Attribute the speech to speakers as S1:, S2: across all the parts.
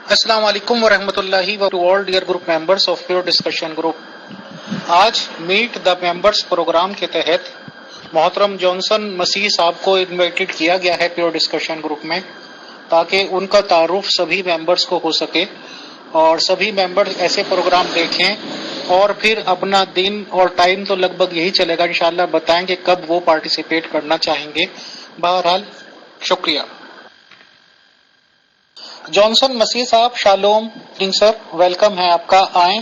S1: السلام علیکم ورحمۃ اللہ to all dear group members of pure discussion group. آج میٹ دا ممبرس پروگرام کے تحت محترم جانسن مسیح صاحب کو انوائٹڈ کیا گیا ہے پیور ڈسکشن گروپ میں، تاکہ ان کا تعارف سبھی ممبرس کو ہو سکے اور سبھی ممبرس ایسے پروگرام دیکھیں اور پھر اپنا دن اور ٹائم تو لگ بھگ یہی چلے گا، انشاءاللہ بتائیں کہ کب وہ پارٹیسپیٹ کرنا چاہیں گے. بہرحال شکریہ. جانسن مسیح صاحب، شالوم سر، ویلکم ہے آپ کا. آئیں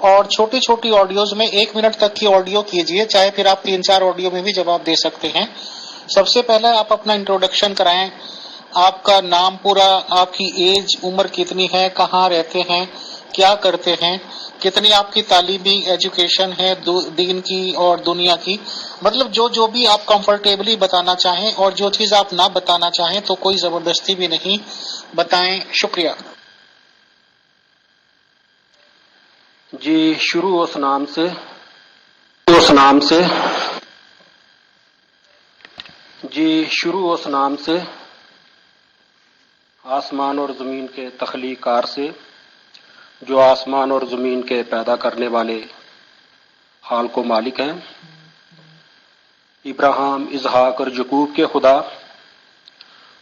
S1: اور چھوٹی چھوٹی آڈیوز میں 1 منٹ تک کی آڈیو کیجئے، چاہے پھر آپ 3-4 آڈیو میں بھی جواب دے سکتے ہیں. سب سے پہلے آپ اپنا انٹروڈکشن کرائیں، آپ کا نام پورا، آپ کی ایج، عمر کتنی ہے، کہاں رہتے ہیں، کیا کرتے ہیں، کتنی آپ کی تعلیمی ایجوکیشن ہے دین کی اور دنیا کی، مطلب جو بھی آپ کمفرٹیبلی بتانا چاہیں، اور جو چیز آپ نہ بتانا چاہیں تو کوئی زبردستی بھی نہیں، بتائیں. شکریہ.
S2: جی شروع اس نام سے آسمان اور زمین کے تخلیق کار سے، جو آسمان اور زمین کے پیدا کرنے والے حال کو مالک ہیں، ابراہیم، اسحاق اور یعقوب کے خدا،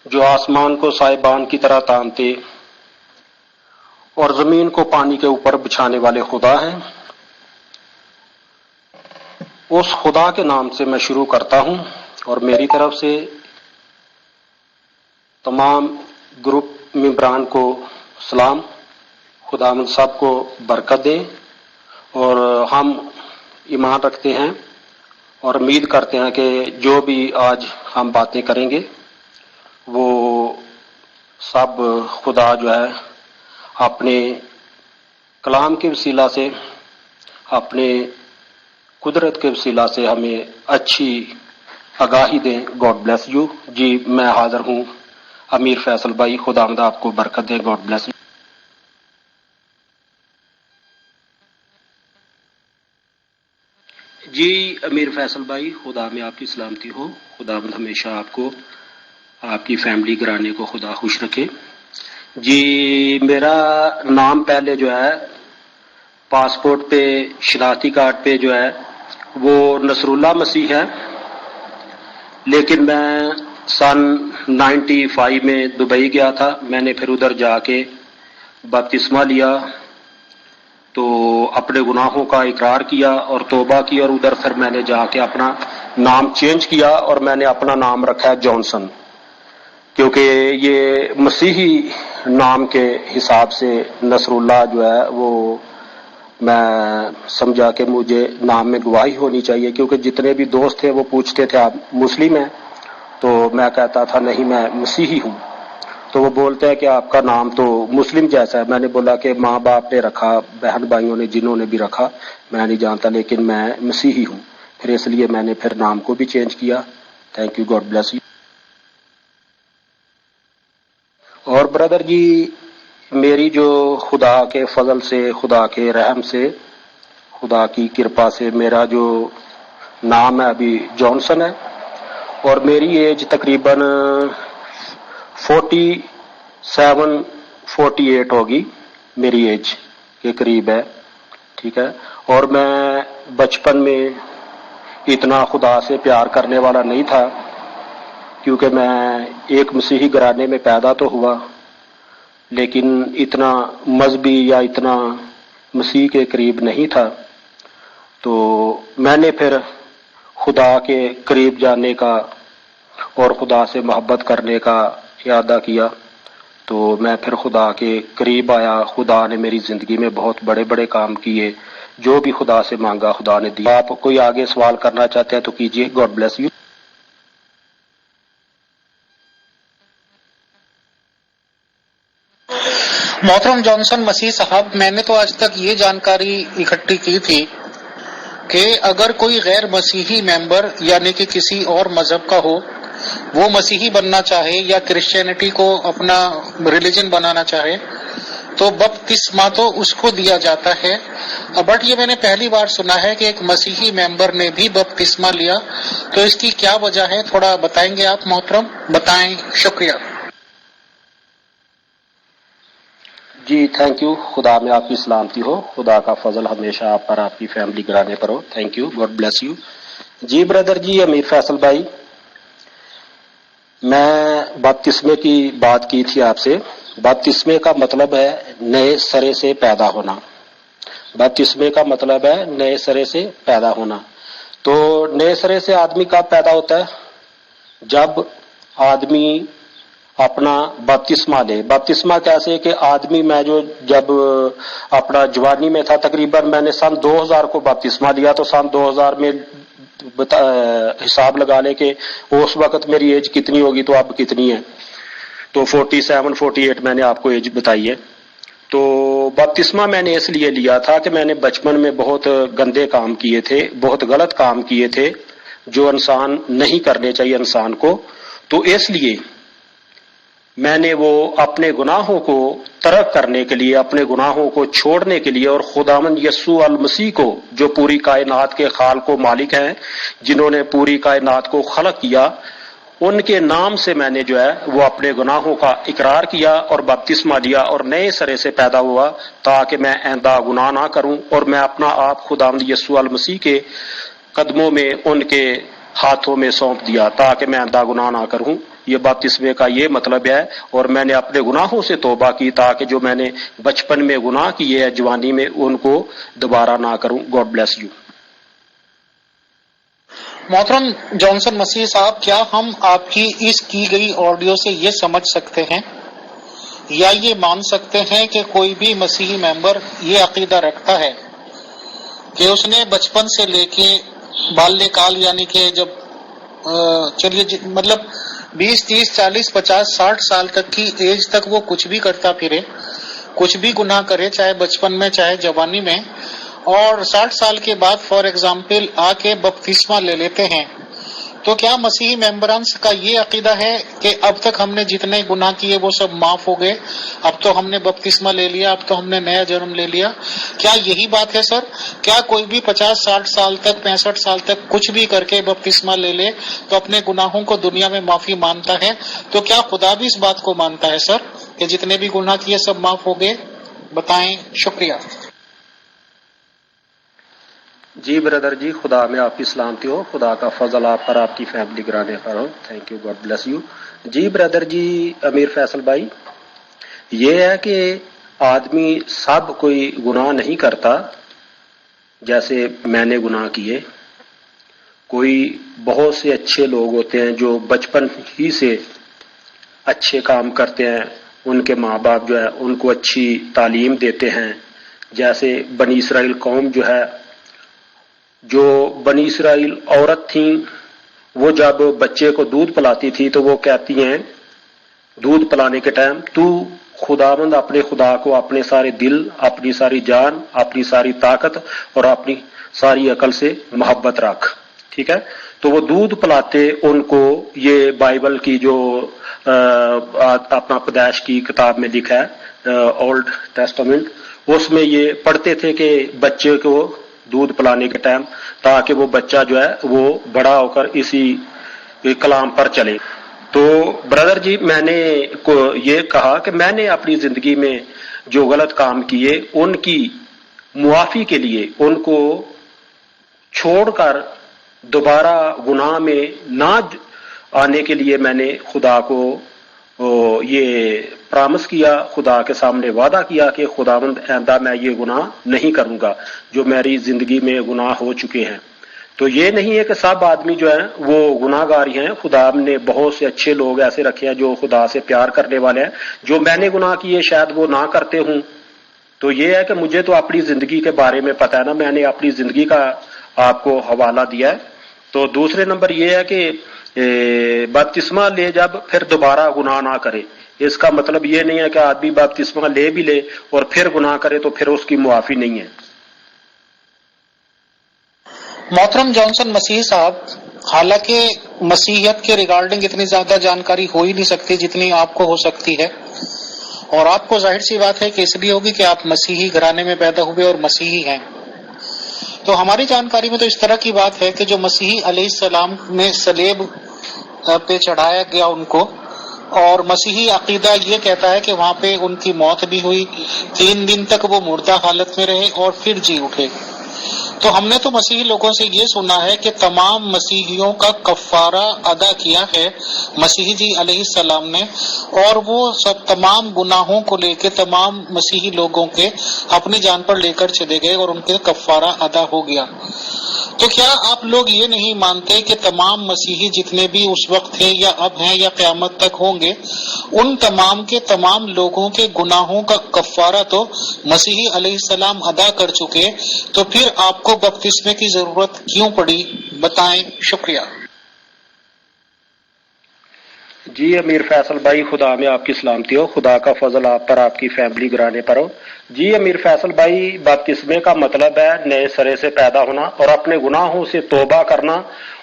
S2: جو آسمان کو سائبان کی طرح تانتے اور زمین کو پانی کے اوپر بچھانے والے خدا ہیں، اس خدا کے نام سے میں شروع کرتا ہوں. اور میری طرف سے تمام گروپ ممبران کو سلام. خداوند سب کو برکت دے، اور ہم ایمان رکھتے ہیں اور امید کرتے ہیں کہ جو بھی آج ہم باتیں کریں گے وہ سب خدا جو ہے اپنے کلام کے وسیلہ سے، اپنے قدرت کے وسیلہ سے ہمیں اچھی آگاہی دیں. God bless you. جی میں حاضر ہوں امیر فیصل بھائی. خداوند آپ کو برکت دے. God bless you. جی امیر فیصل بھائی، خدا میں آپ کی سلامتی ہو. خداوند ہمیشہ آپ کو، آپ کی فیملی گھرانے کو خدا خوش رکھے. جی میرا نام پہلے جو ہے پاسپورٹ پہ، شناختی کارڈ پہ جو ہے وہ نصر اللہ مسیح ہے، لیکن میں سن 95 میں دبئی گیا تھا. میں نے پھر ادھر جا کے بپتسمہ لیا، تو اپنے گناہوں کا اقرار کیا اور توبہ کی، اور ادھر پھر میں نے جا کے اپنا نام چینج کیا اور میں نے اپنا نام رکھا ہے جانسن، کیونکہ یہ مسیحی نام کے حساب سے نصر اللہ جو ہے وہ میں سمجھا کہ مجھے نام میں گواہی ہونی چاہیے، کیونکہ جتنے بھی دوست تھے وہ پوچھتے تھے آپ مسلم ہیں، تو میں کہتا تھا نہیں میں مسیحی ہوں. تو وہ بولتے ہیں کہ آپ کا نام تو مسلم جیسا ہے. میں نے بولا کہ ماں باپ نے رکھا، بہن بھائیوں نے جنہوں نے بھی رکھا میں نہیں جانتا، لیکن میں مسیحی ہوں. پھر اس لیے میں نے پھر نام کو بھی چینج کیا. Thank you. God bless you. اور بردر جی، میری جو خدا کے فضل سے، خدا کے رحم سے، خدا کی کرپا سے میرا جو نام ہے ابھی جانسن ہے، اور میری ایج تقریباً 47-48 ہوگی، میری ایج کے قریب ہے. ٹھیک ہے. اور میں بچپن میں اتنا خدا سے پیار کرنے والا نہیں تھا، کیونکہ میں ایک مسیحی گھرانے میں پیدا تو ہوا، لیکن اتنا مذہبی یا اتنا مسیح کے قریب نہیں تھا. تو میں نے پھر خدا کے قریب جانے کا اور خدا سے محبت کرنے کا ارادہ کیا، تو میں پھر خدا کے قریب آیا. خدا نے میری زندگی میں بہت بڑے بڑے کام کیے، جو بھی خدا سے مانگا خدا نے دیا. آپ کوئی آگے سوال کرنا چاہتے ہیں تو کیجیے. God bless you.
S1: محترم جانسن مسیح صاحب، میں نے تو آج تک یہ جانکاری اکٹھی کی تھی کہ اگر کوئی غیر مسیحی ممبر یعنی کہ کسی اور مذہب کا ہو، وہ مسیحی بننا چاہے یا کرسچینٹی کو اپنا ریلیجن بنانا چاہے، تو بپتسمہ تو اس کو دیا جاتا ہے. بٹ یہ میں نے پہلی بار سنا ہے کہ ایک مسیحی ممبر نے بھی بپتسمہ لیا، تو اس کی کیا وجہ ہے، تھوڑا بتائیں گے آپ محترم؟ بتائیں. شکریہ.
S2: جی تھینک یو. خدا میں آپ کی سلامتی ہو. خدا کا فضل ہمیشہ آپ پر, آپ کی فیملی گرانے پر ہو. Thank you. God bless you. جی بردر جی, امیر فیصل بھائی, میں بپتسمے کی بات کی تھی آپ سے. بپتسمے کا مطلب ہے نئے سرے سے پیدا ہونا. بپتسمے کا مطلب ہے نئے سرے سے پیدا ہونا. تو نئے سرے سے آدمی کب پیدا ہوتا ہے؟ جب آدمی اپنا بپتسمہ لے. بپتسمہ کیسے کہ آدمی, میں جب اپنا جوانی میں تھا, تقریباً میں نے سن 2000 کو بپتسمہ لیا, تو سن 2000 میں حساب لگا لے کہ اس وقت میری ایج کتنی ہوگی, تو اب کتنی ہے, تو 47-48 میں نے آپ کو ایج بتائی ہے. تو بپتسمہ میں نے اس لیے لیا تھا کہ میں نے بچپن میں بہت گندے کام کیے تھے, بہت غلط کام کیے تھے جو انسان نہیں کرنے چاہیے انسان کو. تو اس لیے میں نے وہ اپنے گناہوں کو ترک کرنے کے لیے, اپنے گناہوں کو چھوڑنے کے لیے, اور خداوند یسوع المسیح کو, جو پوری کائنات کے خالق و مالک ہیں, جنہوں نے پوری کائنات کو خلق کیا, ان کے نام سے میں نے جو ہے وہ اپنے گناہوں کا اقرار کیا اور بپتسمہ لیا اور نئے سرے سے پیدا ہوا, تاکہ میں آئندہ گناہ نہ کروں. اور میں اپنا آپ خداوند یسوع المسیح کے قدموں میں, ان کے ہاتھوں میں سونپ دیا, تاکہ میں آئندہ گناہ نہ کروں. یہ بپتسمے کا یہ مطلب ہے. اور میں نے اپنے گناہوں سے توبہ کی, تاکہ جو میں نے بچپن میں گناہ کیے ہیں جوانی میں, ان کو دوبارہ نہ کروں. God bless you.
S1: محترم جانسن مسیح صاحب, کیا ہم آپ کی اس کی گئی آڈیو سے یہ سمجھ سکتے ہیں یا یہ مان سکتے ہیں کہ کوئی بھی مسیحی ممبر یہ عقیدہ رکھتا ہے کہ اس نے بچپن سے لے کے بالے کال, یعنی کہ جب چلیے مطلب 20, 30, 40, 50, 60 سال تک کی ایج تک وہ کچھ بھی کرتا پھرے, کچھ بھی گناہ کرے, چاہے بچپن میں چاہے جوانی میں, اور 60 سال کے بعد فار ایگزامپل آ کے بپتسمہ لے لیتے ہیں, تو کیا مسیحی ممبران کا یہ عقیدہ ہے کہ اب تک ہم نے جتنے گناہ کیے وہ سب معاف ہو گئے, اب تو ہم نے بپتسمہ لے لیا, اب تو ہم نے نیا جنم لے لیا؟ کیا یہی بات ہے سر؟ کیا کوئی بھی 50, 60 سال تک, 65 سال تک کچھ بھی کر کے بپتسمہ لے لے تو اپنے گناہوں کو دنیا میں معافی مانتا ہے؟ تو کیا خدا بھی اس بات کو مانتا ہے سر کہ جتنے بھی گناہ کیے سب معاف ہو گئے؟ بتائیں. شکریہ.
S2: جی بردر جی, خدا میں آپ کی سلامتی ہو. خدا کا فضل آپ پر, آپ کی فیملی گرانے پر ہو. Thank you. God bless you. جی بردر جی امیر فیصل بھائی, یہ ہے کہ آدمی سب کوئی گناہ نہیں کرتا جیسے میں نے گناہ کیے. کوئی بہت سے اچھے لوگ ہوتے ہیں جو بچپن ہی سے اچھے کام کرتے ہیں, ان کے ماں باپ جو ہے ان کو اچھی تعلیم دیتے ہیں. جیسے بنی اسرائیل قوم جو ہے, جو بنی اسرائیل عورت تھیں, وہ جب بچے کو دودھ پلاتی تھی تو وہ کہتی ہیں دودھ پلانے کے ٹائم, تو خداوند اپنے خدا کو اپنے سارے دل, اپنی ساری جان, اپنی ساری طاقت اور اپنی ساری عقل سے محبت رکھ. ٹھیک ہے, تو وہ دودھ پلاتے ان کو. یہ بائبل کی جو اپنا پیدائش کی کتاب میں لکھا ہے, اولڈ ٹیسٹامنٹ, اس میں یہ پڑھتے تھے کہ بچے کو دودھ پلانے کے ٹائم, تاکہ وہ بچہ جو ہے وہ بڑا ہو کر اسی کلام پر چلے. تو بردر جی میں نے یہ کہا کہ میں نے اپنی زندگی میں جو غلط کام کیے ان کی معافی کے لیے, ان کو چھوڑ کر دوبارہ گناہ میں نہ آنے کے لیے میں نے خدا کو یہ پرامس کیا, خدا کے سامنے وعدہ کیا کہ خداوند آئندہ میں یہ گناہ نہیں کروں گا جو میری زندگی میں گناہ ہو چکے ہیں. تو یہ نہیں ہے کہ سب آدمی جو ہیں وہ گناہ گار ہیں. خدا نے بہت سے اچھے لوگ ایسے رکھے ہیں جو خدا سے پیار کرنے والے ہیں. جو میں نے گناہ کیے شاید وہ نہ کرتے ہوں. تو یہ ہے کہ مجھے تو اپنی زندگی کے بارے میں پتہ ہے نا, میں نے اپنی زندگی کا آپ کو حوالہ دیا ہے. تو دوسرے نمبر یہ ہے کہ بپتسمہ لے جب پھر دوبارہ گناہ نہ کرے. اس کا مطلب یہ نہیں ہے کہ آدمی بپتسمہ لے بھی لے اور پھر گناہ کرے تو پھر اس کی معافی نہیں ہے.
S1: محترم جانسن مسیح صاحب, حالانکہ مسیحیت کے ریگارڈنگ اتنی زیادہ جانکاری ہو ہی نہیں سکتی جتنی آپ کو ہو سکتی ہے, اور آپ کو ظاہر سی بات ہے کہ اس لیے ہوگی کہ آپ مسیحی گھرانے میں پیدا ہوئے اور مسیحی ہیں. تو ہماری جانکاری میں تو اس طرح کی بات ہے کہ جو مسیحی علیہ السلام میں صلیب پہ چڑھایا گیا ان کو, اور مسیحی عقیدہ یہ کہتا ہے کہ وہاں پہ ان کی موت بھی ہوئی، 3 دن تک وہ مردہ حالت میں رہے اور پھر جی اٹھے۔ تو ہم نے تو مسیحی لوگوں سے یہ سنا ہے کہ تمام مسیحیوں کا کفارہ ادا کیا ہے مسیحی جی علیہ السلام نے، اور وہ سب تمام گناہوں کو لے کے تمام مسیحی لوگوں کے اپنی جان پر لے کر چلے گئے اور ان کے کفارہ ادا ہو گیا۔ تو کیا آپ لوگ یہ نہیں مانتے کہ تمام مسیحی جتنے بھی اس وقت تھے یا اب ہیں یا قیامت تک ہوں گے، ان تمام کے تمام لوگوں کے گناہوں کا کفارہ تو مسیحی علیہ السلام ادا کر چکے، تو پھر آپ کو بپتسمے کی ضرورت کیوں پڑی؟ بتائیں۔ شکریہ۔
S2: جی امیر فیصل بھائی، خدا میں آپ کی سلامتی ہو، خدا کا فضل آپ پر، آپ کی فیملی گرانے پر ہو۔ جی امیر فیصل بھائی، بپتسمے کا مطلب ہے نئے سرے سے پیدا ہونا اور اپنے گناہوں سے توبہ کرنا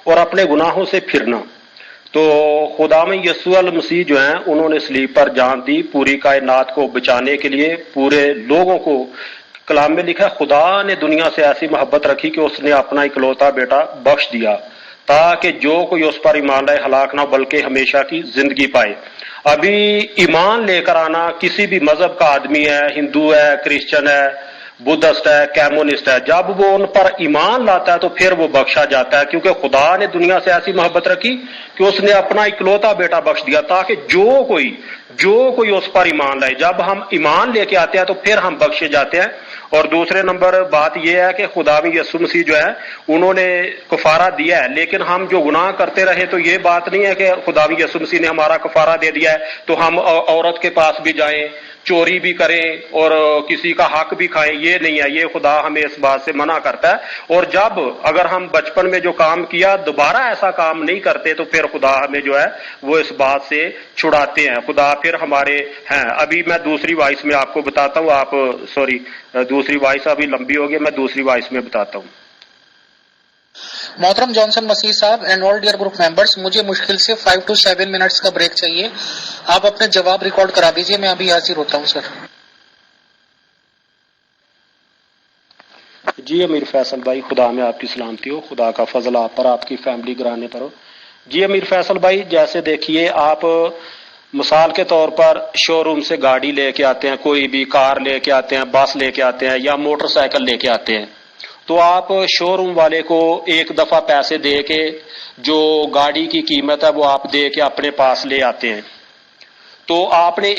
S2: اور اپنے گناہوں سے پھرنا۔ تو خدا میں یسوع المسیح جو ہیں انہوں نے صلیب پر جان دی پوری کائنات کو بچانے کے لیے، پورے لوگوں کو۔ کلام میں لکھا ہے خدا نے دنیا سے ایسی محبت رکھی کہ اس نے اپنا اکلوتا بیٹا بخش دیا تاکہ جو کوئی اس پر ایمان لائے ہلاک نہ بلکہ ہمیشہ کی زندگی پائے۔ ابھی ایمان لے کر آنا، کسی بھی مذہب کا آدمی ہے، ہندو ہے، کرسچن ہے، بدھسٹ ہے، کمیونسٹ ہے، جب وہ ان پر ایمان لاتا ہے تو پھر وہ بخشا جاتا ہے، کیونکہ خدا نے دنیا سے ایسی محبت رکھی کہ اس نے اپنا اکلوتا بیٹا بخش دیا تاکہ جو کوئی اس پر ایمان لائے۔ جب ہم ایمان لے کے آتے ہیں تو پھر ہم بخشے جاتے ہیں۔ اور دوسرے نمبر بات یہ ہے کہ خداوند یسوع مسیح جو ہے انہوں نے کفارہ دیا ہے، لیکن ہم جو گناہ کرتے رہے تو یہ بات نہیں ہے کہ خداوند یسوع مسیح نے ہمارا کفارہ دے دیا ہے تو ہم عورت کے پاس بھی جائیں، چوری بھی کریں اور کسی کا حق بھی کھائیں، یہ نہیں ہے۔ یہ خدا ہمیں اس بات سے منع کرتا ہے، اور جب اگر ہم بچپن میں جو کام کیا دوبارہ ایسا کام نہیں کرتے تو پھر خدا ہمیں جو ہے وہ اس بات سے چھڑاتے ہیں، خدا پھر ہمارے ہیں۔ ابھی میں دوسری وائس میں آپ کو بتاتا ہوں، آپ دوسری وائس ابھی لمبی ہوگی، میں دوسری وائس میں بتاتا ہوں۔
S1: محترم جانسن مسیح صاحب and all dear group members, مجھے مشکل سے 5 to 7 منٹس کا بریک چاہیے۔ آپ اپنے جواب ریکارڈ کرا دیجئے، میں ابھی حاضر ہوتا ہوں سر۔
S2: جی امیر فیصل بھائی، خدا میں آپ کی سلامتی ہو، خدا کا فضل آپ پر، آپ کی فیملی گرانے پر ہو۔ جی امیر فیصل بھائی، جیسے دیکھیے آپ مثال کے طور پر شو روم سے گاڑی لے کے آتے ہیں، کوئی بھی کار لے کے آتے ہیں، بس لے کے آتے ہیں یا موٹر سائیکل لے کے آتے ہیں، تو آپ شو روم والے کو ایک دفعہ پیسے دے کے جو گاڑی کی قیمت ہے وہ آپ دے کے اپنے پاس لے آتے ہیں، تو آپ نے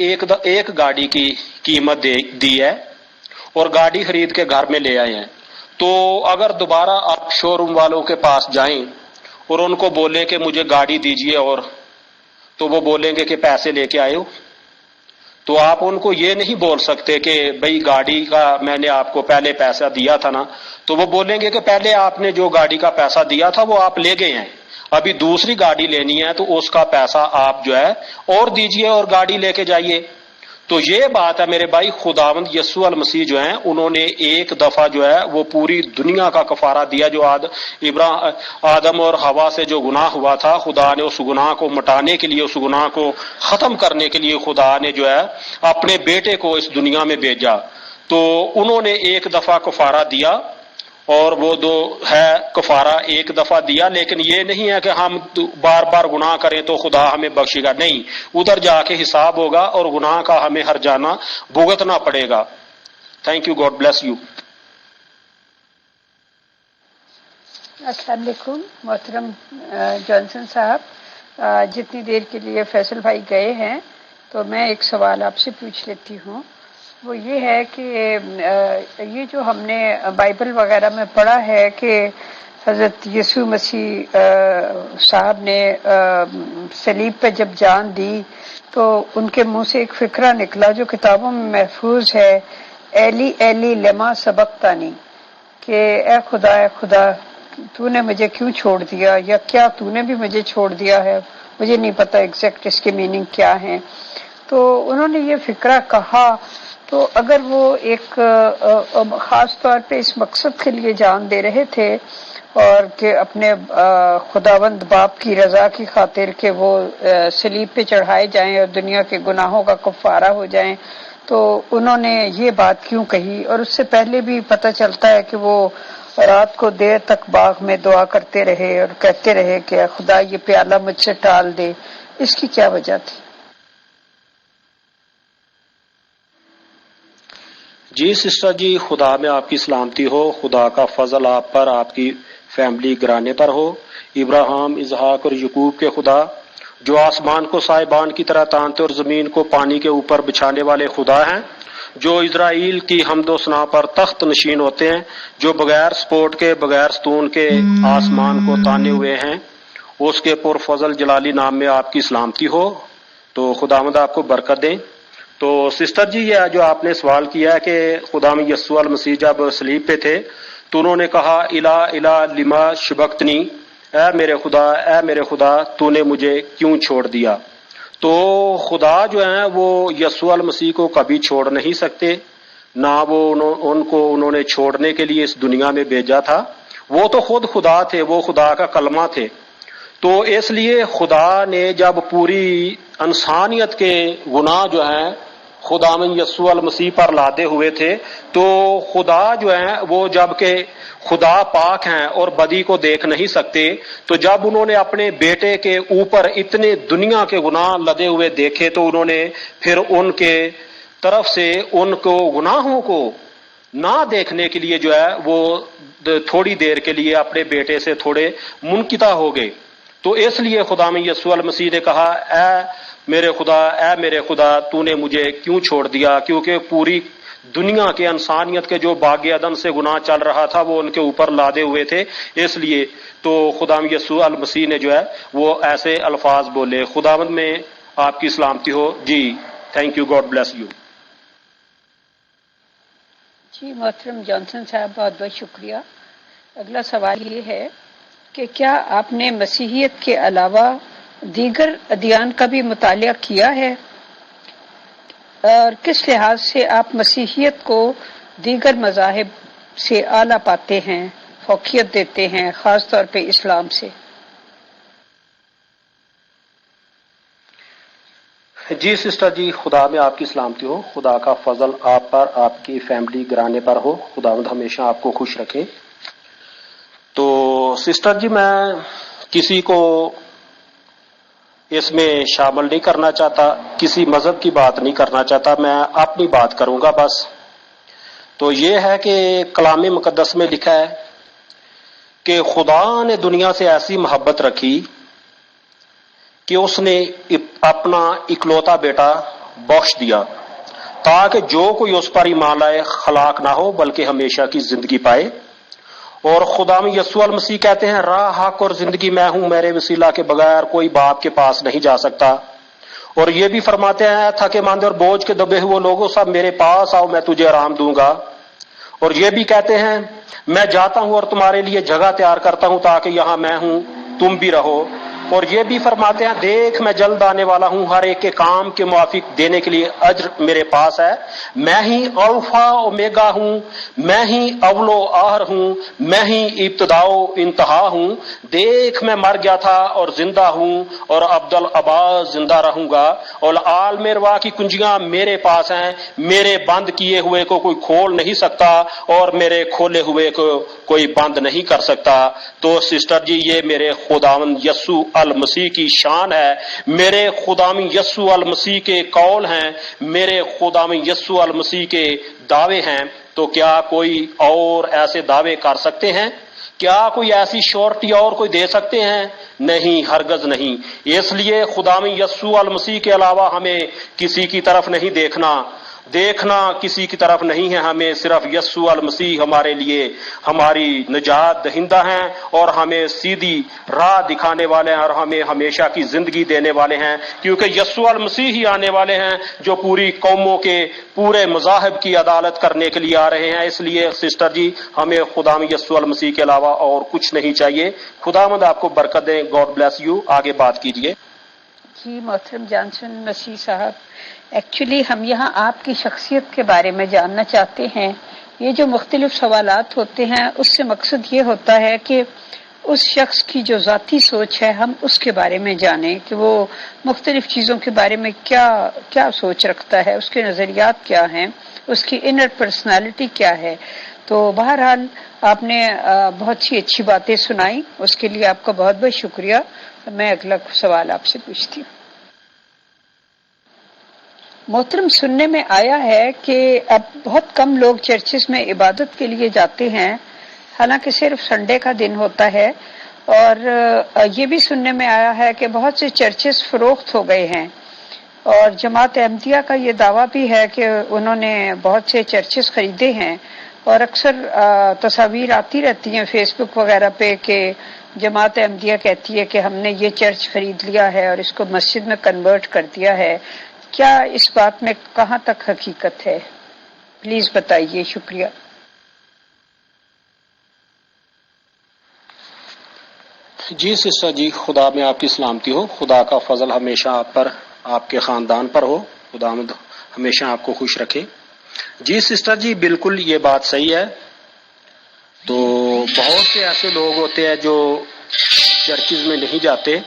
S2: ایک گاڑی کی قیمت دی ہے اور گاڑی خرید کے گھر میں لے آئے ہیں۔ تو اگر دوبارہ آپ شو روم والوں کے پاس جائیں اور ان کو بولیں کہ مجھے گاڑی دیجیے، اور تو وہ بولیں گے کہ پیسے لے کے آئے ہو، تو آپ ان کو یہ نہیں بول سکتے کہ بھئی گاڑی کا میں نے آپ کو پہلے پیسہ دیا تھا نا، تو وہ بولیں گے کہ پہلے آپ نے جو گاڑی کا پیسہ دیا تھا وہ آپ لے گئے ہیں، ابھی دوسری گاڑی لینی ہے تو اس کا پیسہ آپ جو ہے اور دیجئے اور گاڑی لے کے جائیے۔ تو یہ بات ہے میرے بھائی، خداوند یسوع المسیح جو ہیں انہوں نے ایک دفعہ جو ہے وہ پوری دنیا کا کفارہ دیا، جو آدم اور حوا سے جو گناہ ہوا تھا، خدا نے اس گناہ کو مٹانے کے لیے، اس گناہ کو ختم کرنے کے لیے خدا نے جو ہے اپنے بیٹے کو اس دنیا میں بھیجا۔ تو انہوں نے ایک دفعہ کفارہ دیا، اور وہ ہے کفارہ ایک دفعہ دیا، لیکن یہ نہیں ہے کہ ہم بار بار گناہ کریں تو خدا ہمیں بخشے گا، نہیں، ادھر جا کے حساب ہوگا اور گناہ کا ہمیں ہر جانا بھگتنا پڑے گا۔ Thank you, God bless you.
S3: السلام علیکم محترم جانسن صاحب، جتنی دیر کے لیے فیصل بھائی گئے ہیں تو میں ایک سوال آپ سے پوچھ لیتی ہوں، وہ یہ ہے کہ یہ جو ہم نے بائبل وغیرہ میں پڑھا ہے کہ حضرت یسوع مسیح صاحب نے صلیب پہ جب جان دی تو ان کے منہ سے ایک فقرہ نکلا جو کتابوں میں محفوظ ہے، ایلی ایلی لما سبقتانی، کہ اے خدا تو نے مجھے کیوں چھوڑ دیا، یا کیا تو نے بھی مجھے چھوڑ دیا ہے، مجھے نہیں پتا ایگزیکٹ اس کے میننگ کیا ہے۔ تو انہوں نے یہ فقرہ کہا، تو اگر وہ ایک خاص طور پہ اس مقصد کے لیے جان دے رہے تھے اور کہ اپنے خداوند باپ کی رضا کی خاطر کہ وہ صلیب پہ چڑھائے جائیں اور دنیا کے گناہوں کا کفارہ ہو جائیں، تو انہوں نے یہ بات کیوں کہی؟ اور اس سے پہلے بھی پتہ چلتا ہے کہ وہ رات کو دیر تک باغ میں دعا کرتے رہے اور کہتے رہے کہ خدا یہ پیالہ مجھ سے ٹال دے، اس کی کیا وجہ تھی؟
S2: جی سسٹر جی، خدا میں آپ کی سلامتی ہو، خدا کا فضل آپ پر، آپ کی فیملی گرانے پر ہو۔ ابراہیم، اسحاق اور یعقوب کے خدا، جو آسمان کو سائبان کی طرح تانتے اور زمین کو پانی کے اوپر بچھانے والے خدا ہیں، جو اسرائیل کی حمد و ثنا پر تخت نشین ہوتے ہیں، جو بغیر سپورٹ کے، بغیر ستون کے آسمان کو تانے ہوئے ہیں، اس کے پرفضل جلالی نام میں آپ کی سلامتی ہو۔ تو خداوند آپ کو برکت دیں۔ تو سسٹر جی، یہ جو آپ نے سوال کیا ہے کہ خدا یسوع المسیح جب صلیب پہ تھے تو انہوں نے کہا الہ الہ لما شبقتنی، اے میرے خدا تو نے مجھے کیوں چھوڑ دیا۔ تو خدا جو ہیں وہ یسوع المسیح کو کبھی چھوڑ نہیں سکتے، نہ وہ ان کو انہوں نے چھوڑنے کے لیے اس دنیا میں بھیجا تھا۔ وہ تو خود خدا تھے، وہ خدا کا کلمہ تھے۔ تو اس لیے خدا نے جب پوری انسانیت کے گناہ جو ہیں خدا یسوع المسیح پر لادے ہوئے تھے، تو خدا جو ہیں وہ جب کہ خدا پاک ہیں اور بدی کو دیکھ نہیں سکتے، تو جب انہوں نے اپنے بیٹے کے اوپر اتنے دنیا کے گناہ لدے ہوئے دیکھے تو انہوں نے پھر ان کے طرف سے ان کو گناہوں کو نہ دیکھنے کے لیے جو ہے وہ تھوڑی دیر کے لیے اپنے بیٹے سے تھوڑے منقطع ہو گئے۔ تو اس لیے خدا میں یسوع المسیح نے کہا اے میرے خدا تو نے مجھے کیوں چھوڑ دیا، کیونکہ پوری دنیا کے انسانیت کے جو باغ عدن سے گناہ چل رہا تھا وہ ان کے اوپر لادے ہوئے تھے۔ اس لیے تو خدا میں یسوع المسیح نے جو ہے وہ ایسے الفاظ بولے۔ خداوند میں آپ کی سلامتی ہو۔ جی thank you, God bless you.
S3: جی محترم جانسن صاحب، بہت بہت شکریہ۔ اگلا سوال یہ ہے کہ کیا آپ نے مسیحیت کے علاوہ دیگر ادیان کا بھی مطالعہ کیا ہے، اور کس لحاظ سے آپ مسیحیت کو دیگر مذاہب سے اعلیٰ پاتے ہیں، فوقیت دیتے ہیں، خاص طور پہ اسلام سے؟
S2: جی سسٹر جی، خدا میں آپ کی سلامتی ہو، خدا کا فضل آپ پر، آپ کی فیملی گرانے پر ہو، خداوند ہمیشہ آپ کو خوش رکھے۔ تو سسٹر جی، میں کسی کو اس میں شامل نہیں کرنا چاہتا، کسی مذہب کی بات نہیں کرنا چاہتا، میں اپنی بات کروں گا بس۔ تو یہ ہے کہ کلام مقدس میں لکھا ہے کہ خدا نے دنیا سے ایسی محبت رکھی کہ اس نے اپنا اکلوتا بیٹا بخش دیا تاکہ جو کوئی اس پر ایمان لائے ہلاک نہ ہو بلکہ ہمیشہ کی زندگی پائے۔ اور خدا میں یسوع المسیح کہتے ہیں راہ، حق اور زندگی میں ہوں، میرے وسیلہ کے بغیر کوئی باپ کے پاس نہیں جا سکتا۔ اور یہ بھی فرماتے ہیں تھکے ماندے اور بوجھ کے دبے ہوئے لوگوں سب میرے پاس آؤ، میں تجھے آرام دوں گا۔ اور یہ بھی کہتے ہیں میں جاتا ہوں اور تمہارے لیے جگہ تیار کرتا ہوں تاکہ یہاں میں ہوں تم بھی رہو۔ اور یہ بھی فرماتے ہیں دیکھ میں جلد آنے والا ہوں، ہر ایک کے کام کے موافق دینے کے لیے اجر میرے پاس ہے۔ میں ہی الفا اومیگا ہوں، میں ہی اول و آخر ہوں، میں ہی ابتدا و انتہا ہوں۔ دیکھ میں مر گیا تھا اور زندہ ہوں اور ابدالآباد زندہ رہوں گا، اور عالم ارواح کی کنجیاں میرے پاس ہیں، میرے بند کیے ہوئے کو کوئی کھول نہیں سکتا اور میرے کھولے ہوئے کو کوئی بند نہیں کر سکتا۔ تو سسٹر جی، یہ میرے خداوند یسوع المسیح کی شان ہے، میرے خداوند یسوع المسیح کے قول ہیں، میرے خداوند یسوع المسیح کے دعوے ہیں۔ تو کیا کوئی اور ایسے دعوے کر سکتے ہیں؟ کیا کوئی ایسی شورٹی اور کوئی دے سکتے ہیں؟ نہیں، ہرگز نہیں۔ اس لیے خداوند یسوع المسیح کے علاوہ ہمیں کسی کی طرف نہیں دیکھنا کسی کی طرف نہیں ہے، ہمیں صرف یسوع المسیح ہمارے لیے ہماری نجات دہندہ ہیں اور ہمیں سیدھی راہ دکھانے والے ہیں اور ہمیں ہمیشہ کی زندگی دینے والے ہیں، کیونکہ یسوع المسیح ہی آنے والے ہیں جو پوری قوموں کے پورے مذاہب کی عدالت کرنے کے لیے آ رہے ہیں۔ اس لیے سسٹر جی، ہمیں خدا میں یسوع المسیح کے علاوہ اور کچھ نہیں چاہیے۔ خداوند آپ کو برکت دیں۔ God bless you. آگے بات کیجیے۔
S3: جی محترم جانسن مسیح صاحب، ایکچولی ہم یہاں آپ کی شخصیت کے بارے میں جاننا چاہتے ہیں۔ یہ جو مختلف سوالات ہوتے ہیں اس سے مقصد یہ ہوتا ہے کہ اس شخص کی جو ذاتی سوچ ہے ہم اس کے بارے میں جانیں کہ وہ مختلف چیزوں کے بارے میں کیا سوچ رکھتا ہے، اس کے نظریات کیا ہیں، اس کی انر پرسنالٹی کیا ہے۔ تو بہرحال آپ نے بہت سی اچھی باتیں سنائی، اس کے لیے آپ کا بہت بہت شکریہ۔ میں اگلا سوال آپ سے پوچھتی ہوں۔ محترم سننے میں آیا ہے کہ اب بہت کم لوگ چرچز میں عبادت کے لیے جاتے ہیں، حالانکہ صرف سنڈے کا دن ہوتا ہے، اور یہ بھی سننے میں آیا ہے کہ بہت سے چرچز فروخت ہو گئے ہیں، اور جماعت احمدیہ کا یہ دعویٰ بھی ہے کہ انہوں نے بہت سے چرچز خریدے ہیں، اور اکثر تصاویر آتی رہتی ہیں فیس بک وغیرہ پہ کہ جماعت احمدیہ کہتی ہے کہ ہم نے یہ چرچ خرید لیا ہے اور اس کو مسجد میں کنورٹ کر دیا ہے۔ کیا اس بات میں کہاں تک حقیقت ہے؟ پلیز بتائیے، شکریہ۔
S2: جی سسٹر جی، خدا میں آپ کی سلامتی ہو، خدا کا فضل ہمیشہ آپ پر، آپ کے خاندان پر ہو، خدا ہمیشہ آپ کو خوش رکھے۔ جی سسٹر جی، بالکل یہ بات صحیح ہے۔ تو بہت سے ایسے لوگ ہوتے ہیں جو چرچز میں نہیں جاتے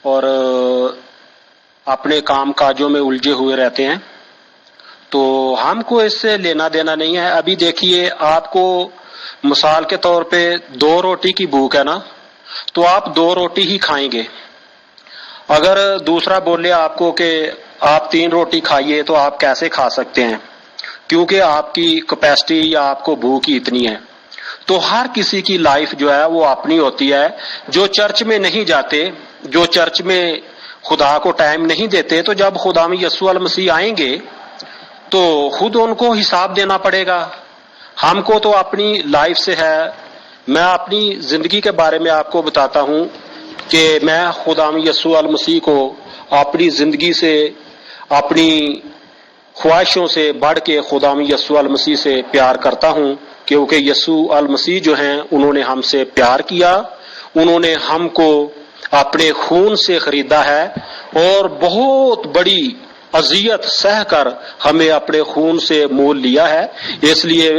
S2: اور اپنے کام کاجوں میں الجھے ہوئے رہتے ہیں، تو ہم کو اس سے لینا دینا نہیں ہے۔ ابھی دیکھیے، آپ کو مثال کے طور پہ 2 روٹی کی بھوک ہے نا، تو آپ 2 روٹی ہی کھائیں گے۔ اگر دوسرا بولے آپ کو کہ آپ 3 روٹی کھائیے تو آپ کیسے کھا سکتے ہیں، کیونکہ آپ کی کیپیسٹی یا آپ کو بھوک ہی اتنی ہے۔ تو ہر کسی کی لائف جو ہے وہ اپنی ہوتی ہے۔ جو چرچ میں نہیں جاتے، جو چرچ میں خدا کو ٹائم نہیں دیتے، تو جب خدا میں یسوع المسیح آئیں گے تو خود ان کو حساب دینا پڑے گا۔ ہم کو تو اپنی لائف سے ہے۔ میں اپنی زندگی کے بارے میں آپ کو بتاتا ہوں کہ میں خدا میں یسوع المسیح کو اپنی زندگی سے، اپنی خواہشوں سے بڑھ کے خدا میں یسوع المسیح سے پیار کرتا ہوں، کیونکہ یسوع المسیح جو ہیں انہوں نے ہم سے پیار کیا، انہوں نے ہم کو اپنے خون سے خریدا ہے اور بہت بڑی اذیت سہ کر ہمیں اپنے خون سے مول لیا ہے۔ اس لیے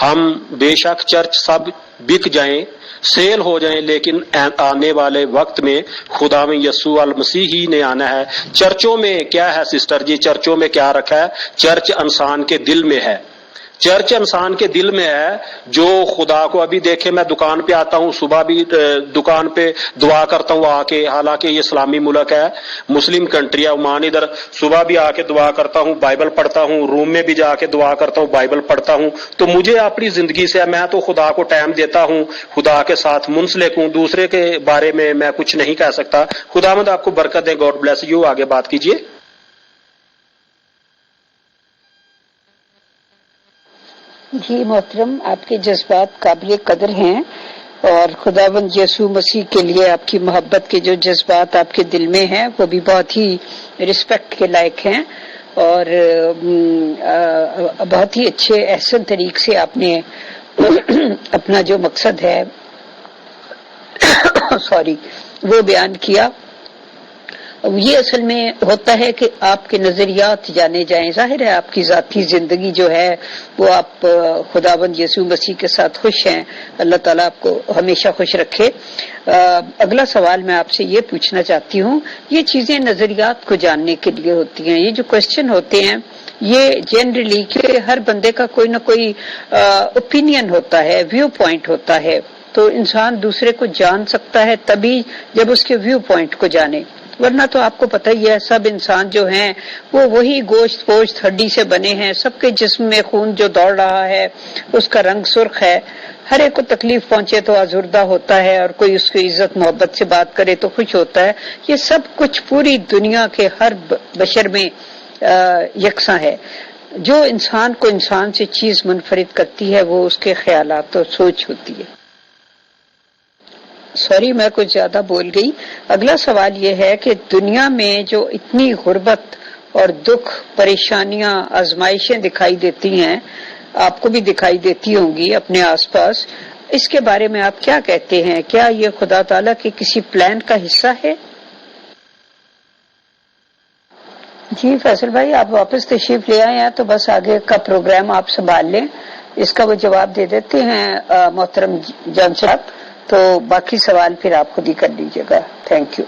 S2: ہم بے شک چرچ سب بک جائیں، سیل ہو جائیں، لیکن آنے والے وقت میں خدا میں یسوع المسیح ہی نے آنا ہے۔ چرچوں میں کیا ہے سسٹر جی؟ چرچوں میں کیا رکھا ہے؟ چرچ انسان کے دل میں ہے۔ چرچ انسان کے دل میں ہے جو خدا کو، ابھی دیکھیں میں دکان پہ آتا ہوں، صبح بھی دکان پہ دعا کرتا ہوں آ کے، حالانکہ یہ اسلامی ملک ہے، مسلم کنٹری ہے عمان، ادھر صبح بھی آ کے دعا کرتا ہوں، بائبل پڑھتا ہوں، روم میں بھی جا کے دعا کرتا ہوں، بائبل پڑھتا ہوں۔ تو مجھے اپنی زندگی سے، میں تو خدا کو ٹائم دیتا ہوں، خدا کے ساتھ منسلک ہوں، دوسرے کے بارے میں کچھ نہیں کہہ سکتا۔ خداوند آپ کو برکت دے، گاڈ بلیس یو۔ آگے بات کیجیے۔
S3: جی محترم، آپ کے جذبات قابل قدر ہیں، اور خداوند یسوع مسیح کے لیے آپ کی محبت کے جو جذبات آپ کے دل میں ہیں وہ بھی بہت ہی رسپیکٹ کے لائق ہیں، اور بہت ہی اچھے احسن طریقے سے آپ نے اپنا جو مقصد ہے وہ بیان کیا۔ یہ اصل میں ہوتا ہے کہ آپ کے نظریات جانے جائیں۔ ظاہر ہے آپ کی ذاتی زندگی جو ہے وہ آپ خداوند یسوع مسیح کے ساتھ خوش ہیں، اللہ تعالیٰ آپ کو ہمیشہ خوش رکھے۔ اگلا سوال میں آپ سے یہ پوچھنا چاہتی ہوں، یہ چیزیں نظریات کو جاننے کے لیے ہوتی ہیں، یہ جو کوشچن ہوتے ہیں یہ جنرلی کہ ہر بندے کا کوئی نہ کوئی اوپینین ہوتا ہے، ویو پوائنٹ ہوتا ہے، تو انسان دوسرے کو جان سکتا ہے تبھی جب اس کے ویو پوائنٹ کو جانے، ورنہ تو آپ کو پتہ ہی ہے سب انسان جو ہیں وہ وہی گوشت پوشت ہڈی سے بنے ہیں، سب کے جسم میں خون جو دوڑ رہا ہے اس کا رنگ سرخ ہے، ہر ایک کو تکلیف پہنچے تو آزردہ ہوتا ہے، اور کوئی اس کی عزت محبت سے بات کرے تو خوش ہوتا ہے۔ یہ سب کچھ پوری دنیا کے ہر بشر میں یکساں ہے۔ جو انسان کو انسان سے چیز منفرد کرتی ہے وہ اس کے خیالات اور سوچ ہوتی ہے۔ سوری میں کچھ زیادہ بول گئی۔ اگلا سوال یہ ہے کہ دنیا میں جو اتنی غربت اور دکھ، پریشانیاں، آزمائشیں دکھائی دیتی ہیں، آپ کو بھی دکھائی دیتی ہوں گی اپنے آس پاس، اس کے بارے میں آپ کیا کہتے ہیں؟ کیا یہ خدا تعالیٰ کے کسی پلان کا حصہ ہے؟ جی فیصل بھائی، آپ واپس تشریف لے آئے ہیں تو بس آگے کا پروگرام آپ سنبھال لیں، اس کا وہ جواب دے دیتے ہیں محترم جان صاحب، تو باقی سوال پھر آپ خود ہی کر لیجیے گا۔ Thank you.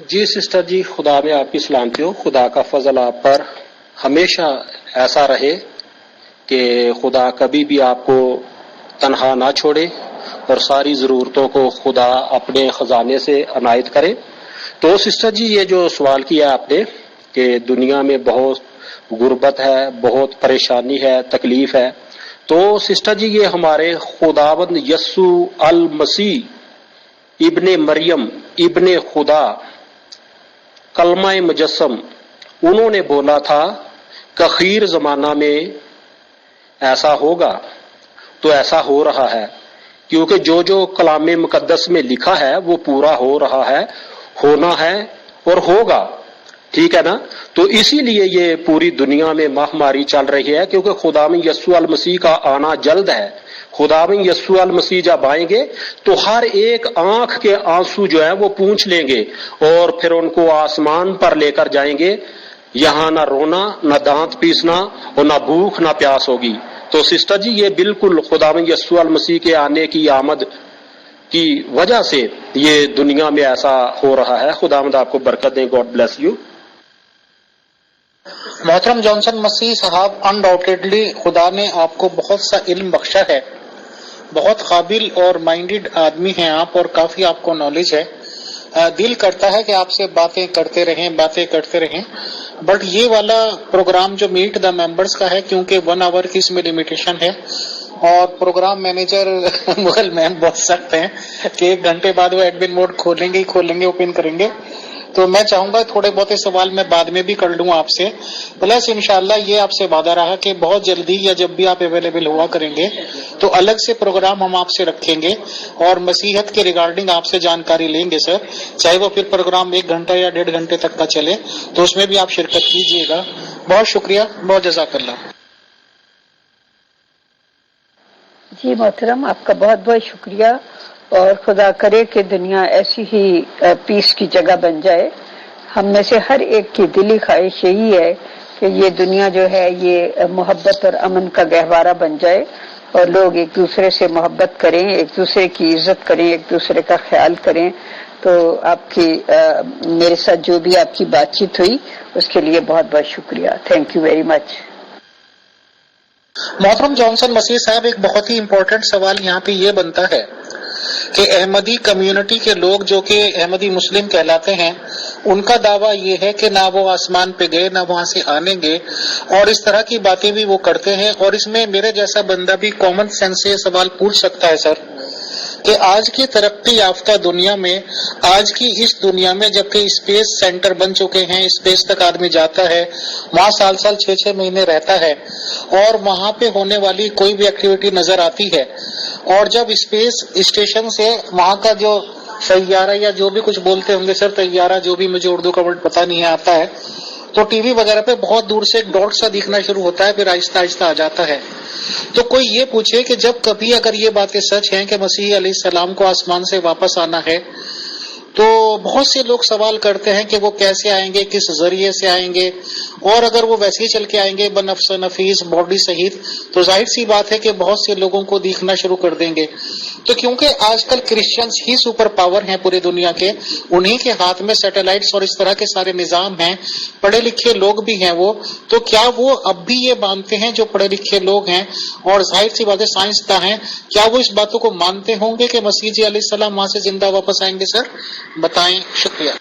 S2: جی سسٹر جی، خدا میں آپ کی سلامتی ہو، خدا کا فضل آپ پر ہمیشہ ایسا رہے کہ خدا کبھی بھی آپ کو تنہا نہ چھوڑے اور ساری ضرورتوں کو خدا اپنے خزانے سے عنایت کرے۔ تو سسٹر جی یہ جو سوال کیا آپ نے کہ دنیا میں بہت غربت ہے، بہت پریشانی ہے، تکلیف ہے، تو سسٹر جی یہ ہمارے خداوند یسوع المسیح ابن مریم ابن خدا کلمہ مجسم انہوں نے بولا تھا کہ اخیر زمانہ میں ایسا ہوگا، تو ایسا ہو رہا ہے، کیونکہ جو کلام مقدس میں لکھا ہے وہ پورا ہو رہا ہے، ہونا ہے اور ہوگا، ٹھیک ہے نا؟ تو اسی لیے یہ پوری دنیا میں مہاماری چل رہی ہے، کیونکہ خداوند یسوع المسیح کا آنا جلد ہے۔ خداوند یسوع المسیح جب آئیں گے تو ہر ایک آنکھ کے آنسو جو ہے وہ پونچھ لیں گے اور پھر ان کو آسمان پر لے کر جائیں گے، یہاں نہ رونا، نہ دانت پیسنا اور نہ بھوک نہ پیاس ہوگی۔ تو سسٹر جی یہ بالکل خداوند یسوع المسیح کے آنے کی آمد کی وجہ سے یہ دنیا میں ایسا ہو رہا ہے۔ خداوند آپ کو برکت دے، گاڈ بلیس یو۔
S1: محترم جانسن مسیح صاحب، انڈاؤٹیڈلی خدا نے آپ کو بہت سا علم بخشا ہے، بہت قابل اور مائنڈیڈ آدمی ہیں آپ، اور کافی آپ کو نالج ہے۔ دل کرتا ہے کہ آپ سے باتیں کرتے رہیں، بٹ یہ والا پروگرام جو میٹ دا ممبرز کا ہے، کیونکہ 1 آور کی اس میں لمیٹیشن ہے، اور پروگرام مینیجر مغل میم بہت سخت ہیں کہ 1 گھنٹے بعد وہ ایڈمن موڈ کھولیں گے اوپن کریں گے، تو میں چاہوں گا تھوڑے بہت سوال میں بعد میں بھی کر لوں آپ سے، پلس انشاءاللہ یہ آپ سے وعدہ رہا کہ بہت جلدی یا جب بھی آپ اویلیبل ہوا کریں گے تو الگ سے پروگرام ہم آپ سے رکھیں گے اور مسیحت کے ریگارڈنگ آپ سے جانکاری لیں گے سر، چاہے وہ پھر پروگرام 1 گھنٹہ یا 1.5 گھنٹے تک کا چلے تو اس میں بھی آپ شرکت کیجیے گا۔ بہت شکریہ، بہت جزاک اللہ۔
S3: جی محترم، آپ کا بہت بہت شکریہ، اور خدا کرے کہ دنیا ایسی ہی پیس کی جگہ بن جائے۔ ہم میں سے ہر ایک کی دلی خواہش یہی ہے کہ یہ دنیا جو ہے یہ محبت اور امن کا گہوارہ بن جائے اور لوگ ایک دوسرے سے محبت کریں، ایک دوسرے کی عزت کریں، ایک دوسرے کا خیال کریں۔ تو آپ کی میرے ساتھ جو بھی آپ کی بات چیت ہوئی اس کے لیے بہت بہت شکریہ، تھینک یو ویری مچ۔
S1: محترم جانسن مسیح صاحب، ایک بہت ہی امپورٹنٹ سوال یہاں پہ یہ بنتا ہے کہ احمدی کمیونٹی کے لوگ جو کہ احمدی مسلم کہلاتے ہیں، ان کا دعویٰ یہ ہے کہ نہ وہ آسمان پہ گئے، نہ وہاں سے آنے گے، اور اس طرح کی باتیں بھی وہ کرتے ہیں، اور اس میں میرے جیسا بندہ بھی کامن سینس سے یہ سوال پوچھ سکتا ہے سر کہ آج کی ترقی یافتہ دنیا میں، آج کی اس دنیا میں جبکہ اسپیس سینٹر بن چکے ہیں، اسپیس تک آدمی جاتا ہے، وہاں سال 6 مہینے رہتا ہے، اور وہاں پہ ہونے والی کوئی بھی ایکٹیویٹی نظر آتی ہے، اور جب اسپیس اسٹیشن سے وہاں کا جو سیارہ یا جو بھی کچھ بولتے ہوں گے سر، طیارہ، جو بھی مجھے اردو کا ورڈ پتہ نہیں آتا ہے، تو ٹی وی وغیرہ پہ بہت دور سے ایک ڈاٹ سا دکھنا شروع ہوتا ہے، پھر آہستہ آہستہ آ جاتا ہے۔ تو کوئی یہ پوچھے کہ جب کبھی اگر یہ باتیں سچ ہیں کہ مسیح علیہ السلام کو آسمان سے واپس آنا ہے، تو بہت سے لوگ سوال کرتے ہیں کہ وہ کیسے آئیں گے، کس ذریعے سے آئیں گے، اور اگر وہ ویسے ہی چل کے آئیں گے بنفس نفیس باڈی سہیت، تو ظاہر سی بات ہے کہ بہت سے لوگوں کو دیکھنا شروع کر دیں گے۔ تو کیونکہ آج کل کرسچنز ہی سپر پاور ہیں پورے دنیا کے، انہی کے ہاتھ میں سیٹلائٹس اور اس طرح کے سارے نظام ہیں، پڑھے لکھے لوگ بھی ہیں وہ، تو کیا وہ اب بھی یہ مانتے ہیں جو پڑھے لکھے لوگ ہیں اور ظاہر سی بات ہے سائنسداں ہیں، کیا وہ اس باتوں کو مانتے ہوں گے کہ مسیح جی علیہ السلام وہاں سے زندہ واپس آئیں گے؟ سر بتائیں، شکریہ۔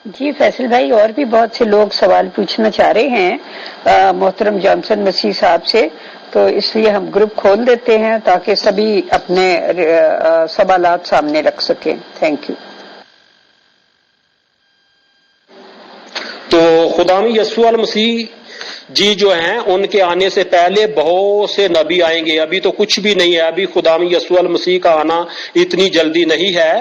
S3: جی فیصل بھائی، اور بھی بہت سے لوگ سوال پوچھنا چاہ رہے ہیں محترم جانسن مسیح صاحب سے، تو اس لیے ہم گروپ کھول دیتے ہیں تاکہ سبھی اپنے سوالات سامنے رکھ سکیں۔ Thank you.
S2: تو خداوند یسوع المسیح جی جو ہیں ان کے آنے سے پہلے بہت سے نبی آئیں گے، ابھی تو کچھ بھی نہیں ہے، ابھی خداوند یسوع المسیح کا آنا اتنی جلدی نہیں ہے،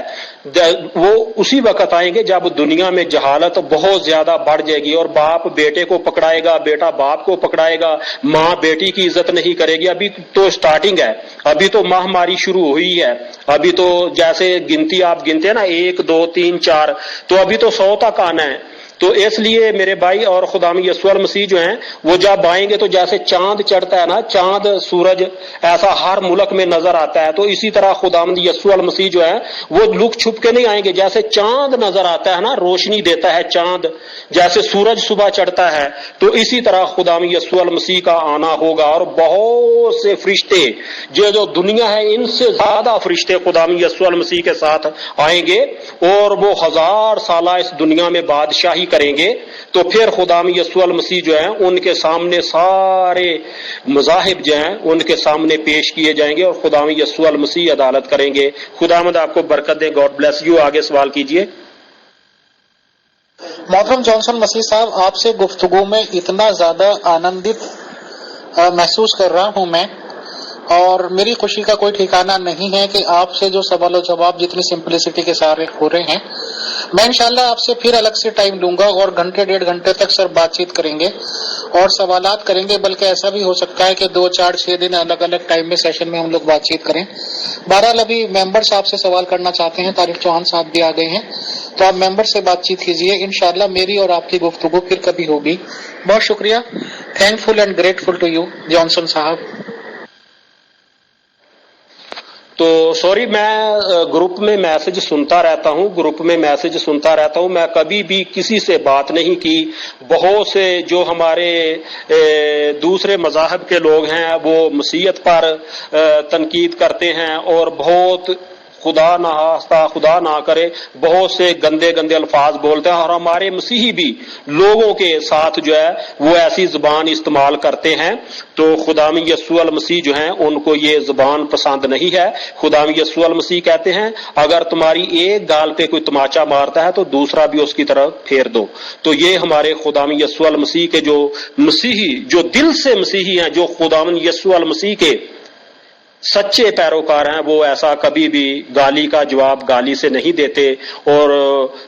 S2: وہ اسی وقت آئیں گے جب دنیا میں جہالت بہت زیادہ بڑھ جائے گی اور باپ بیٹے کو پکڑائے گا، بیٹا باپ کو پکڑائے گا، ماں بیٹی کی عزت نہیں کرے گی۔ ابھی تو سٹارٹنگ ہے، ابھی تو مہاماری شروع ہوئی ہے، ابھی تو جیسے گنتی آپ گنتے ہیں نا 1 2 3 4، تو ابھی تو 100 تک آنا ہے۔ تو اس لیے میرے بھائی اور خدا یسوع المسیح جو ہیں وہ جب آئیں گے تو جیسے چاند چڑھتا ہے نا، چاند سورج ایسا ہر ملک میں نظر آتا ہے، تو اسی طرح خدا یسوع المسیح جو ہے وہ لک چھپ کے نہیں آئیں گے، جیسے چاند نظر آتا ہے نا، روشنی دیتا ہے چاند، جیسے سورج صبح چڑھتا ہے، تو اسی طرح خدا یسوع المسیح کا آنا ہوگا، اور بہت سے فرشتے جو دنیا ہے ان سے زیادہ فرشتے خدا یسوع المسیح کے ساتھ آئیں گے، اور وہ 1000 سالہ اس دنیا میں بادشاہی کریں گے۔ تو پھر خدا یسوع المسیح جو ہیں ان کے سامنے سارے مذاہب جو ہیں ان کے سامنے پیش کیے جائیں گے، اور خدا یسوع المسیح عدالت کریں گے۔ خداوند آپ کو برکت دے، گاڈ بلیس یو۔ آگے سوال کیجئے۔
S1: محترم جانسن مسیح صاحب، آپ سے گفتگو میں اتنا زیادہ آنندت محسوس کر رہا ہوں میں، اور میری خوشی کا کوئی ٹھکانہ نہیں ہے کہ آپ سے جو سوال و جواب جتنی سمپلسٹی کے سارے ہو رہے ہیں، میں انشاءاللہ آپ سے پھر الگ سے ٹائم لوں گا اور گھنٹے 1.5 گھنٹے تک سر بات چیت کریں گے اور سوالات کریں گے، بلکہ ایسا بھی ہو سکتا ہے کہ 2 4 6 دن الگ الگ ٹائم میں سیشن میں ہم لوگ بات چیت کریں۔ بہرحال ابھی ممبر صاحب سے سوال کرنا چاہتے ہیں، طارق چوہان صاحب بھی آ گئے ہیں، تو آپ ممبر سے بات چیت کیجیے، انشاءاللہ میری اور آپ کی گفتگو پھر کبھی ہوگی۔ بہت شکریہ، thankful and grateful to you Johnson صاحب۔
S2: تو سوری، میں گروپ میں میسج سنتا رہتا ہوں، میں کبھی بھی کسی سے بات نہیں کی۔ بہت سے جو ہمارے دوسرے مذاہب کے لوگ ہیں وہ مسیحیت پر تنقید کرتے ہیں، اور بہت خدا نہ کرے بہت سے گندے گندے الفاظ بولتے ہیں، اور ہمارے مسیحی بھی لوگوں کے ساتھ جو ہے وہ ایسی زبان استعمال کرتے ہیں۔ تو خدا یسوع المسیح جو ہیں ان کو یہ زبان پسند نہیں ہے۔ خدا یسوع المسیح کہتے ہیں اگر تمہاری ایک گال پہ کوئی تماچا مارتا ہے تو دوسرا بھی اس کی طرف پھیر دو۔ تو یہ ہمارے خدا یسوع المسیح کے جو مسیحی، جو دل سے مسیحی ہیں، جو خدا یسوع المسیح کے سچے پیروکار ہیں، وہ ایسا کبھی بھی گالی کا جواب گالی سے نہیں دیتے، اور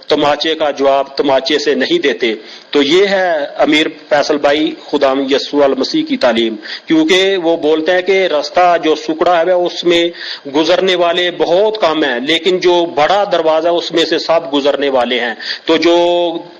S2: تماچے کا جواب تماچے سے نہیں دیتے۔ تو یہ ہے امیر فیصل بھائی خدا یسوع المسیح کی تعلیم، کیونکہ وہ بولتے ہیں کہ رستہ جو سکڑا ہے اس میں گزرنے والے بہت کم ہیں، لیکن جو بڑا دروازہ اس میں سے سب گزرنے والے ہیں۔ تو جو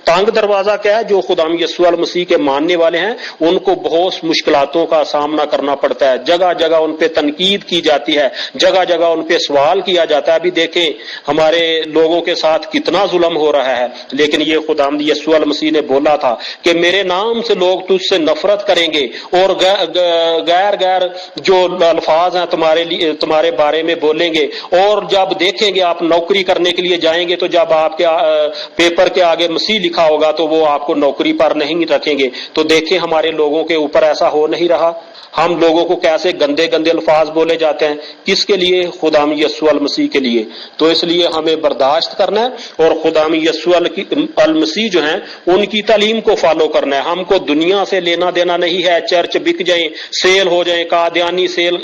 S2: تنگ دروازہ کیا ہے، جو خدا یسوع المسیح کے ماننے والے ہیں ان کو بہت مشکلاتوں کا سامنا کرنا پڑتا ہے، جگہ جگہ ان پہ تنقید کی جاتی ہے، جگہ جگہ ان پہ سوال کیا جاتا ہے۔ ابھی دیکھیں ہمارے لوگوں کے ساتھ کتنا ظلم ہو رہا ہے، لیکن یہ خدا یسوع المسیح نے بولا تھا کہ میرے نام سے لوگ تجھ سے نفرت کریں گے، اور غیر جو الفاظ ہیں تمہارے بارے میں بولیں گے، اور جب دیکھیں گے آپ نوکری کرنے کے لیے جائیں گے تو جب آپ کے پیپر کے آگے مسیح لکھا ہوگا تو وہ آپ کو نوکری پر نہیں رکھیں گے۔ تو دیکھیں ہمارے لوگوں کے اوپر ایسا ہو نہیں رہا، ہم لوگوں کو کیسے گندے گندے الفاظ بولے جاتے ہیں، کس کے لیے؟ خدا یسوع المسیح کے لیے۔ تو اس لیے ہمیں برداشت کرنا ہے، اور خدا یسوع المسیح جو ہیں ان کی تعلیم کو فالو کرنا ہے۔ ہم کو دنیا سے لینا دینا نہیں ہے، چرچ بک جائیں، سیل ہو جائیں، قادیانی سیل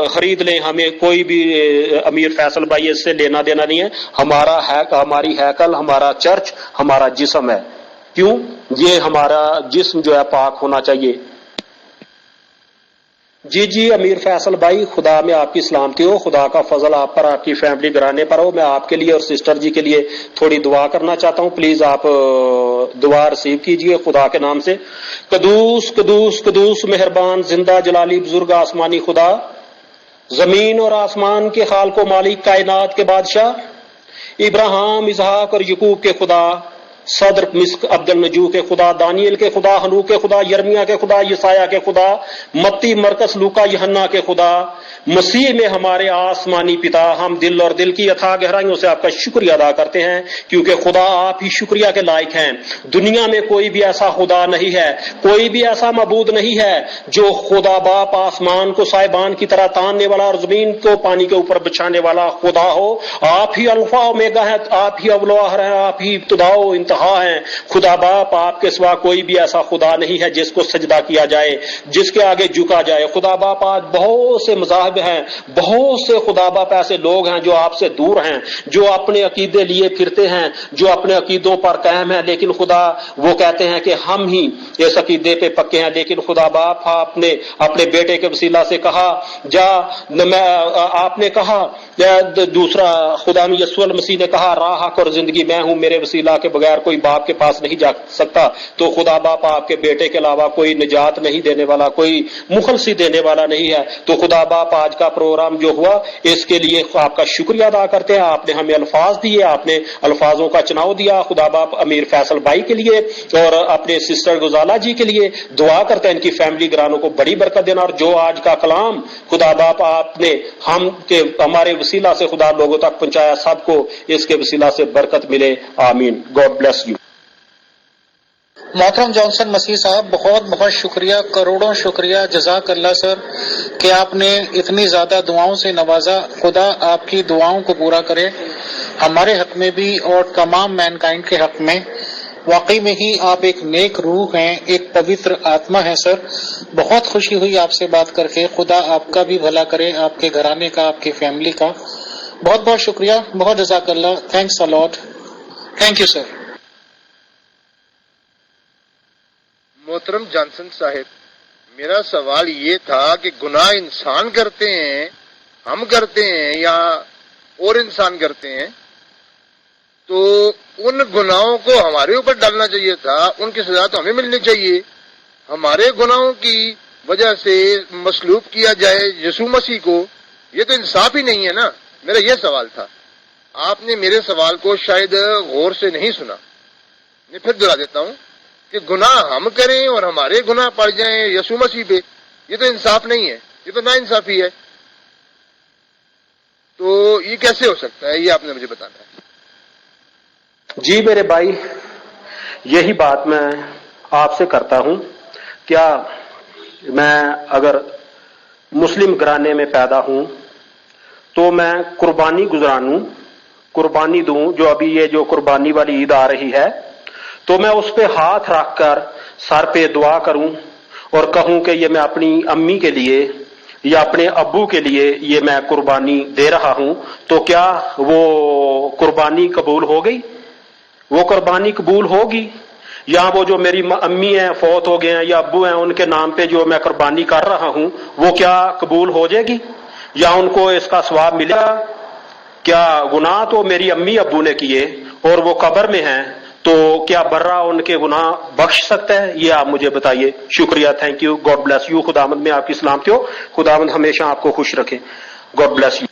S2: خرید لیں، ہمیں کوئی بھی امیر فیصل بھائی اس سے لینا دینا نہیں ہے۔ ہماری ہیکل، ہمارا چرچ ہمارا جسم ہے۔ کیوں؟ یہ ہمارا جسم جو ہے پاک ہونا چاہیے۔ جی امیر فیصل بھائی، خدا میں آپ کی سلامتی ہو، خدا کا فضل آپ پر، آپ کی فیملی گھرانے پر ہو۔ میں آپ کے لیے اور سسٹر جی کے لیے تھوڑی دعا کرنا چاہتا ہوں، پلیز آپ دعا ریسیو کیجئے خدا کے نام سے۔ قدوس قدوس قدوس مہربان زندہ جلالی بزرگ آسمانی خدا، زمین اور آسمان کے خالق و مالک، کائنات کے بادشاہ، ابراہیم، اسحاق اور یعقوب کے خدا، صدر مسک عبد النجو کے خدا، دانیل کے خدا، ہنوک کے خدا، یرمیا کے خدا، یسایہ کے خدا، متی، مرکز، لوکا، یوحنا کے خدا، مسیح میں ہمارے آسمانی پتا، ہم دل اور دل کی اتھاہ گہرائیوں سے آپ کا شکریہ ادا کرتے ہیں، کیونکہ خدا آپ ہی شکریہ کے لائق ہیں۔ دنیا میں کوئی بھی ایسا خدا نہیں ہے، کوئی بھی ایسا معبود نہیں ہے جو خدا باپ آسمان کو سائبان کی طرح تاننے والا اور زمین کو پانی کے اوپر بچھانے والا خدا ہو۔ آپ ہی الفا اومیگا ہیں، آپ ہی اول و آخر ہیں، آپ ہی ابتدا و انتہا ہیں۔ خدا باپ آپ کے سوا کوئی بھی ایسا خدا نہیں ہے جس کو سجدہ کیا جائے، جس کے آگے جھکا جائے۔ خدا باپ آج بہت سے مذاہب ہیں، بہت سے خدا باپ ایسے لوگ ہیں جو آپ سے دور ہیں، جو اپنے عقیدے لیے پھرتے ہیں، جو اپنے عقیدوں پر قائم ہیں، لیکن خدا وہ کہتے ہیں کہ ہم ہی اس عقیدے پہ پکے ہیں۔ لیکن خدا باپ آپ نے اپنے بیٹے کے وسیلہ سے کہا، آپ نے کہا، دوسرا خدا یسوع المسیح نے کہا، راہ حق اور زندگی میں ہوں، میرے وسیلہ کے بغیر کوئی باپ کے پاس نہیں جا سکتا تو خدا باپ آپ کے بیٹے کے علاوہ کوئی نجات نہیں دینے والا، کوئی مخلصی دینے والا نہیں ہے. تو خدا باپ آج کا پروگرام جو ہوا اس کے لیے آپ کا شکریہ ادا کرتے ہیں. آپ نے ہمیں الفاظ دیے، آپ نے الفاظوں کا چناؤ دیا. خدا باپ امیر فیصل بھائی کے لیے اور اپنے سسٹر غزالہ جی کے لیے دعا کرتے ہیں ان کی فیملی گرانوں کو بڑی برکت دینا. اور جو آج کا کلام خدا باپ آپ نے ہمارے وسیلہ سے خدا لوگوں تک پہنچایا، سب کو اس کے وسیلہ سے برکت ملے. آمین. God bless you.
S1: محترم جانسن مسیح صاحب، بہت بہت شکریہ، کروڑوں شکریہ، جزاک اللہ سر کہ آپ نے اتنی زیادہ دعاؤں سے نوازا. خدا آپ کی دعاؤں کو پورا کرے ہمارے حق میں بھی اور تمام مین کائنڈ کے حق میں. واقعی میں ہی آپ ایک نیک روح ہیں، ایک پوتر آتما ہے سر. بہت خوشی ہوئی آپ سے بات کر کے. خدا آپ کا بھی بھلا کرے، آپ کے گھرانے کا، آپ کی فیملی کا. بہت بہت شکریہ، بہت جزاک اللہ. Thanks a lot. Thank you sir.
S4: محترم جانسن صاحب، میرا سوال یہ تھا کہ گناہ انسان کرتے ہیں، ہم کرتے ہیں یا اور انسان کرتے ہیں، تو ان گناہوں کو ہمارے اوپر ڈالنا چاہیے تھا، ان کی سزا تو ہمیں ملنی چاہیے. ہمارے گناہوں کی وجہ سے مصلوب کیا جائے یسوع مسیح کو، یہ تو انصاف ہی نہیں ہے نا. میرا یہ سوال تھا. آپ نے میرے سوال کو شاید غور سے نہیں سنا. میں پھر دہرا دیتا ہوں کہ گناہ ہم کریں اور ہمارے گناہ پڑ جائیں یسوع مسیح پہ، یہ تو انصاف نہیں ہے، یہ تو ناانصافی ہے. تو یہ کیسے ہو سکتا ہے، یہ آپ نے مجھے بتانا ہے.
S2: جی میرے بھائی، یہی بات میں آپ سے کرتا ہوں. کیا میں اگر مسلم گھرانے میں پیدا ہوں تو میں قربانی گزرانوں، قربانی دوں. جو ابھی یہ جو قربانی والی عید آ رہی ہے تو میں اس پہ ہاتھ رکھ کر سر پہ دعا کروں اور کہوں کہ یہ میں اپنی امی کے لیے یا اپنے ابو کے لیے یہ میں قربانی دے رہا ہوں. تو کیا وہ قربانی قبول ہو گئی؟ وہ قربانی قبول ہوگی؟ یا وہ جو میری امی ہیں فوت ہو گئے ہیں یا ابو ہیں ان کے نام پہ جو میں قربانی کر رہا ہوں وہ کیا قبول ہو جائے گی یا ان کو اس کا ثواب ملے گا؟ کیا گناہ تو میری امی ابو نے کیے اور وہ قبر میں ہیں، تو کیا برا ان کے گناہ بخش سکتا ہے؟ یہ آپ مجھے بتائیے. شکریہ. Thank you. God bless you. خداوند میں آپ کی سلامتی ہو. خداوند ہمیشہ آپ کو خوش رکھے. God bless you.